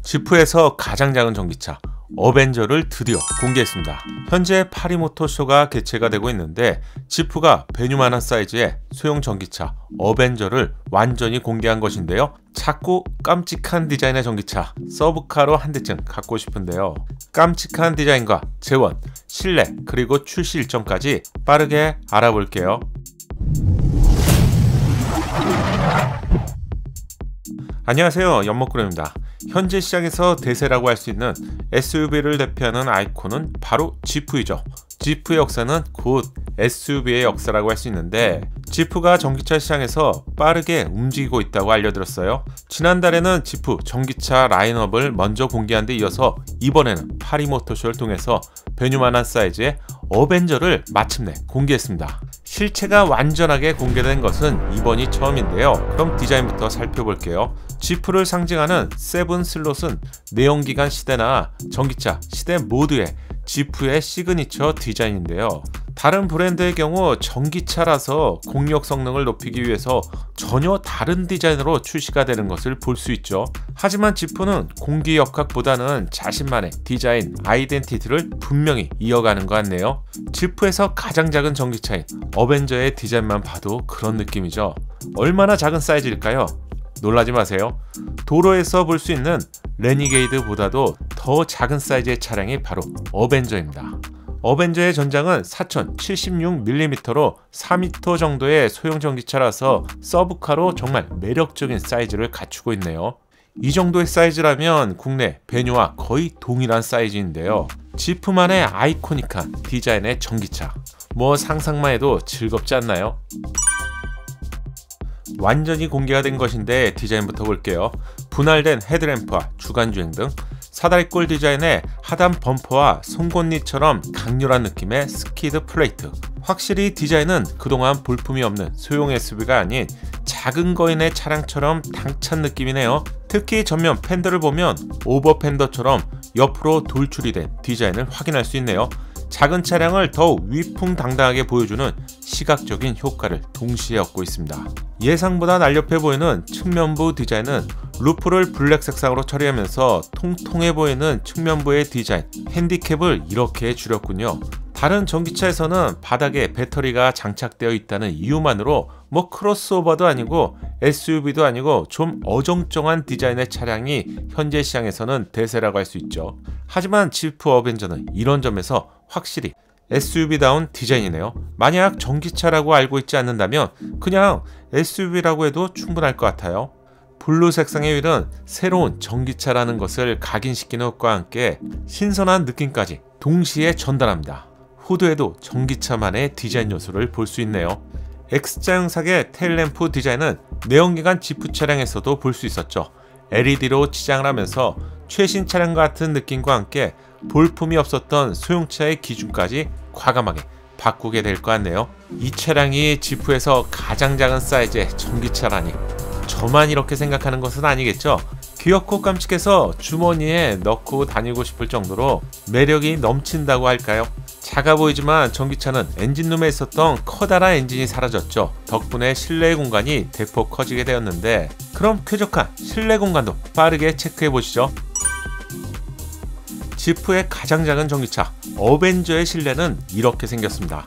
지프에서 가장 작은 전기차 어벤져를 드디어 공개했습니다. 현재 파리 모터쇼가 개최가 되고 있는데 지프가 배뉴만한 사이즈의 소형 전기차 어벤져를 완전히 공개한 것인데요. 작고 깜찍한 디자인의 전기차 서브카로 한 대쯤 갖고 싶은데요. 깜찍한 디자인과 재원, 실내 그리고 출시 일정까지 빠르게 알아볼게요. 안녕하세요, 연목구름입니다. 현재 시장에서 대세라고 할 수 있는 SUV를 대표하는 아이콘은 바로 지프이죠. 지프의 역사는 곧 SUV의 역사라고 할 수 있는데 지프가 전기차 시장에서 빠르게 움직이고 있다고 알려들었어요. 지난달에는 지프 전기차 라인업을 먼저 공개한 데 이어서 이번에는 파리 모터쇼를 통해서 배뉴만한 사이즈의 어벤져를 마침내 공개했습니다. 실체가 완전하게 공개된 것은 이번이 처음인데요. 그럼 디자인부터 살펴볼게요. 지프를 상징하는 세븐 슬롯은 내연기관 시대나 전기차 시대 모두의 지프의 시그니처 디자인인데요. 다른 브랜드의 경우 전기차라서 공력 성능을 높이기 위해서 전혀 다른 디자인으로 출시가 되는 것을 볼 수 있죠. 하지만 지프는 공기역학보다는 자신만의 디자인 아이덴티티를 분명히 이어가는 것 같네요. 지프에서 가장 작은 전기차인 어벤져의 디자인만 봐도 그런 느낌이죠. 얼마나 작은 사이즈일까요? 놀라지 마세요. 도로에서 볼 수 있는 레니게이드보다도 더 작은 사이즈의 차량이 바로 어벤져입니다. 어벤져의 전장은 4076mm로 4m 정도의 소형 전기차라서 서브카로 정말 매력적인 사이즈를 갖추고 있네요. 이 정도의 사이즈라면 국내 배뉴와 거의 동일한 사이즈인데요. 지프만의 아이코닉한 디자인의 전기차, 뭐 상상만 해도 즐겁지 않나요? 완전히 공개가 된 것인데 디자인부터 볼게요. 분할된 헤드램프와 주간주행 등 사다리꼴 디자인의 하단 범퍼와 송곳니처럼 강렬한 느낌의 스키드 플레이트. 확실히 디자인은 그동안 볼품이 없는 소형 SUV가 아닌 작은 거인의 차량처럼 당찬 느낌이네요. 특히 전면 팬더를 보면 오버 팬더처럼 옆으로 돌출이 된 디자인을 확인할 수 있네요. 작은 차량을 더욱 위풍당당하게 보여주는 시각적인 효과를 동시에 얻고 있습니다. 예상보다 날렵해 보이는 측면부 디자인은 루프를 블랙 색상으로 처리하면서 통통해 보이는 측면부의 디자인, 핸디캡을 이렇게 줄였군요. 다른 전기차에서는 바닥에 배터리가 장착되어 있다는 이유만으로 뭐 크로스오버도 아니고 SUV도 아니고 좀 어정쩡한 디자인의 차량이 현재 시장에서는 대세라고 할 수 있죠. 하지만 지프 어벤져는 이런 점에서 확실히 SUV다운 디자인이네요. 만약 전기차라고 알고 있지 않는다면 그냥 SUV라고 해도 충분할 것 같아요. 블루 색상의 휠은 새로운 전기차라는 것을 각인시키는 것과 함께 신선한 느낌까지 동시에 전달합니다. 후드에도 전기차만의 디자인 요소를 볼 수 있네요. X자 형상의 테일램프 디자인은 내연기관 지프 차량에서도 볼 수 있었죠. LED로 치장을 하면서 최신 차량 같은 느낌과 함께 볼품이 없었던 소형차의 기준까지 과감하게 바꾸게 될 것 같네요. 이 차량이 지프에서 가장 작은 사이즈의 전기차라니 저만 이렇게 생각하는 것은 아니겠죠? 귀엽고 깜찍해서 주머니에 넣고 다니고 싶을 정도로 매력이 넘친다고 할까요? 작아 보이지만 전기차는 엔진룸에 있었던 커다란 엔진이 사라졌죠. 덕분에 실내 공간이 대폭 커지게 되었는데 그럼 쾌적한 실내 공간도 빠르게 체크해 보시죠. 지프의 가장 작은 전기차 어벤져의 실내는 이렇게 생겼습니다.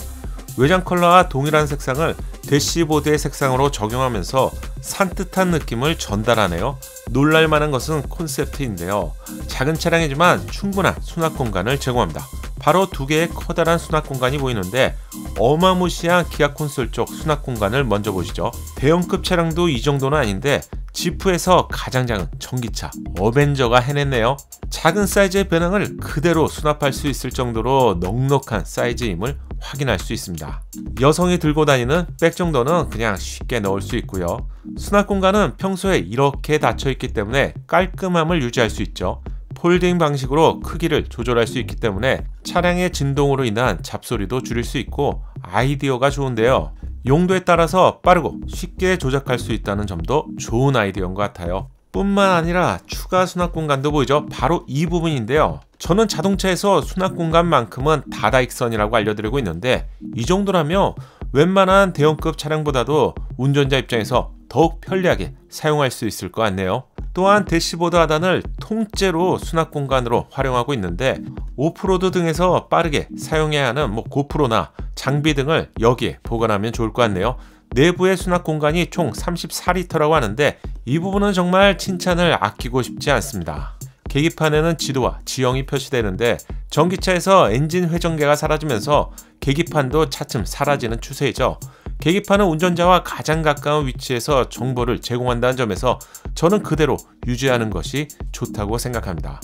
외장 컬러와 동일한 색상을 대시보드의 색상으로 적용하면서 산뜻한 느낌을 전달하네요. 놀랄만한 것은 콘셉트인데요. 작은 차량이지만 충분한 수납 공간을 제공합니다. 바로 두 개의 커다란 수납 공간이 보이는데 어마무시한 기아 콘솔 쪽 수납 공간을 먼저 보시죠. 대형급 차량도 이 정도는 아닌데 지프에서 가장 작은 전기차 어벤져가 해냈네요. 작은 사이즈의 배낭을 그대로 수납할 수 있을 정도로 넉넉한 사이즈임을 확인할 수 있습니다. 여성이 들고 다니는 백 정도는 그냥 쉽게 넣을 수 있고요. 수납 공간은 평소에 이렇게 닫혀 있기 때문에 깔끔함을 유지할 수 있죠. 폴딩 방식으로 크기를 조절할 수 있기 때문에 차량의 진동으로 인한 잡소리도 줄일 수 있고 아이디어가 좋은데요. 용도에 따라서 빠르고 쉽게 조작할 수 있다는 점도 좋은 아이디어인 것 같아요. 뿐만 아니라 추가 수납 공간도 보이죠? 바로 이 부분인데요. 저는 자동차에서 수납 공간만큼은 다다익선이라고 알려드리고 있는데 이 정도라면 웬만한 대형급 차량보다도 운전자 입장에서 더욱 편리하게 사용할 수 있을 것 같네요. 또한 대시보드 하단을 통째로 수납 공간으로 활용하고 있는데 오프로드 등에서 빠르게 사용해야 하는 고프로나 장비 등을 여기에 보관하면 좋을 것 같네요. 내부의 수납 공간이 총 34리터라고 하는데 이 부분은 정말 칭찬을 아끼고 싶지 않습니다. 계기판에는 지도와 지형이 표시되는데 전기차에서 엔진 회전계가 사라지면서 계기판도 차츰 사라지는 추세이죠. 계기판은 운전자와 가장 가까운 위치에서 정보를 제공한다는 점에서 저는 그대로 유지하는 것이 좋다고 생각합니다.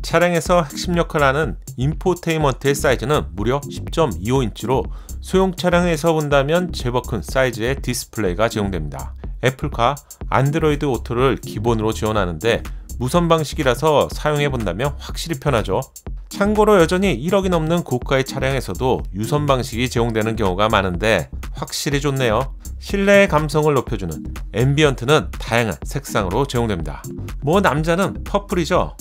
차량에서 핵심 역할을 하는 인포테인먼트의 사이즈는 무려 10.25인치로 소형 차량에서 본다면 제법 큰 사이즈의 디스플레이가 제공됩니다. 애플카, 안드로이드 오토를 기본으로 지원하는데 무선 방식이라서 사용해 본다면 확실히 편하죠. 참고로 여전히 1억이 넘는 고가의 차량에서도 유선 방식이 제공되는 경우가 많은데 확실히 좋네요. 실내의 감성을 높여주는 앰비언트는 다양한 색상으로 제공됩니다. 남자는 퍼플이죠.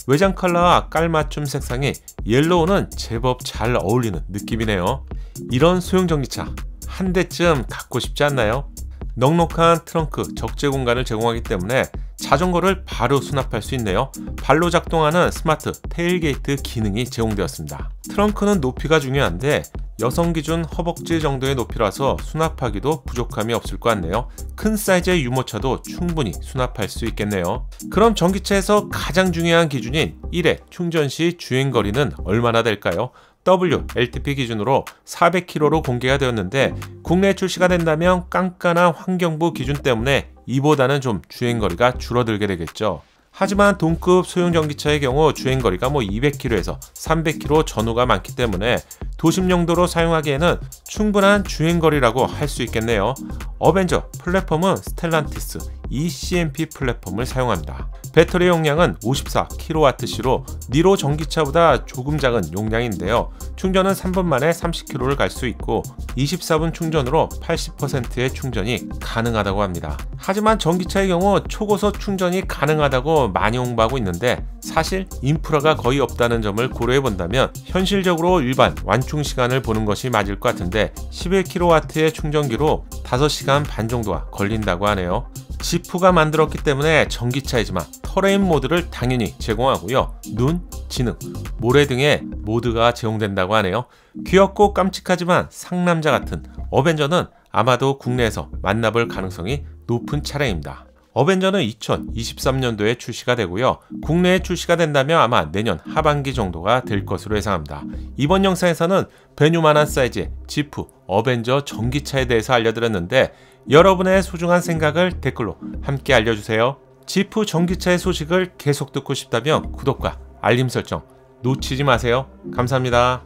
외장 컬러와 깔맞춤 색상이 옐로우는 제법 잘 어울리는 느낌이네요. 이런 소형 전기차 한 대쯤 갖고 싶지 않나요? 넉넉한 트렁크 적재 공간을 제공하기 때문에 자전거를 바로 수납할 수 있네요. 발로 작동하는 스마트 테일게이트 기능이 제공되었습니다. 트렁크는 높이가 중요한데 여성 기준 허벅지 정도의 높이라서 수납하기도 부족함이 없을 것 같네요. 큰 사이즈의 유모차도 충분히 수납할 수 있겠네요. 그럼 전기차에서 가장 중요한 기준인 1회 충전 시 주행거리는 얼마나 될까요? WLTP 기준으로 400km로 공개가 되었는데 국내에 출시가 된다면 깐깐한 환경부 기준 때문에 이보다는 좀 주행거리가 줄어들게 되겠죠. 하지만 동급 소형 전기차의 경우 주행거리가 200km에서 300km 전후가 많기 때문에 도심 용도로 사용하기에는 충분한 주행거리라고 할 수 있겠네요. 어벤져 플랫폼은 스텔란티스 ECMP 플랫폼을 사용합니다. 배터리 용량은 54kWh로 니로 전기차보다 조금 작은 용량인데요. 충전은 3분 만에 30km를 갈 수 있고 24분 충전으로 80%의 충전이 가능하다고 합니다. 하지만 전기차의 경우 초고속 충전이 가능하다고 많이 홍보하고 있는데 사실 인프라가 거의 없다는 점을 고려해 본다면 현실적으로 일반 완충 시간을 보는 것이 맞을 것 같은데 11kW의 충전기로 5시간 반 정도가 걸린다고 하네요. 지프가 만들었기 때문에 전기차이지만 터레인 모드를 당연히 제공하고요. 눈, 지능, 모래 등의 모드가 제공된다고 하네요. 귀엽고 깜찍하지만 상남자 같은 어벤져는 아마도 국내에서 만나볼 가능성이 높은 차량입니다. 어벤져는 2023년도에 출시가 되고요. 국내에 출시가 된다면 아마 내년 하반기 정도가 될 것으로 예상합니다. 이번 영상에서는 배뉴만한 사이즈의 지프 어벤져 전기차에 대해서 알려드렸는데 여러분의 소중한 생각을 댓글로 함께 알려주세요. 지프 전기차의 소식을 계속 듣고 싶다면 구독과 알림 설정 놓치지 마세요. 감사합니다.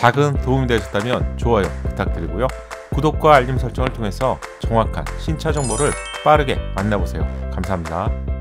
작은 도움이 되셨다면 좋아요 부탁드리고요. 구독과 알림 설정을 통해서 정확한 신차 정보를 빠르게 만나보세요. 감사합니다.